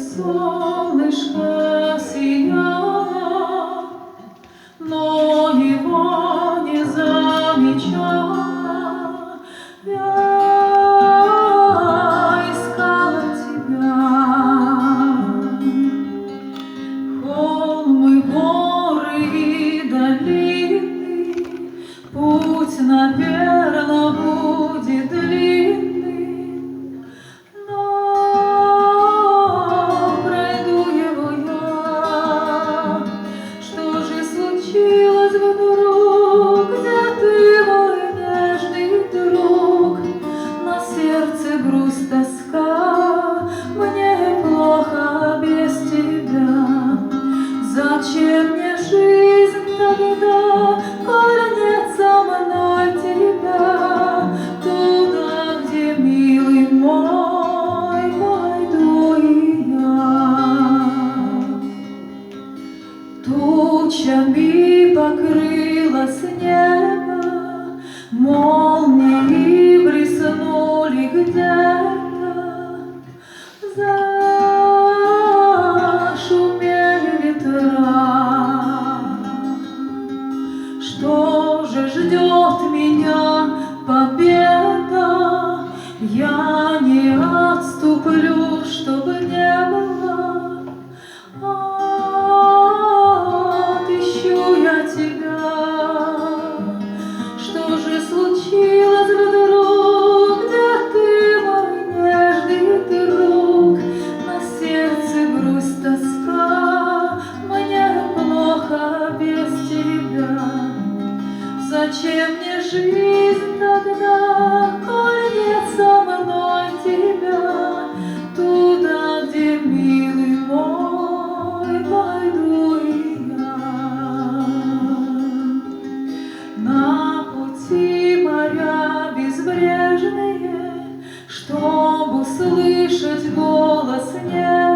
солнышко сияло, но его не замечала. Я искала тебя. Холмы, горы и долины, путь, наверно, будет длинный, но пройду его я. Что же случилось вдруг? Где ты, мой нежный друг? На сердце грусть, тоска, мне плохо без тебя. Зачем мне жизнь тогда, коль нет со мной тебя? Туда, где, милый мой, пойду и я. Тучами покрылось небо, молнии блеснули где-то, зашумели ветра. Что же ждет меня? Победа. Я не отступлю, чтобы не было. Отыщу я тебя. Что же случилось вдруг? Где ты, мой нежный друг? На сердце грусть, тоска, мне плохо без тебя. Зачем мне жизнь тогда, коль нет со мной тебя? Туда, где, милый мой, пойду и я. На пути моря безбрежные, чтоб услышать голос неба,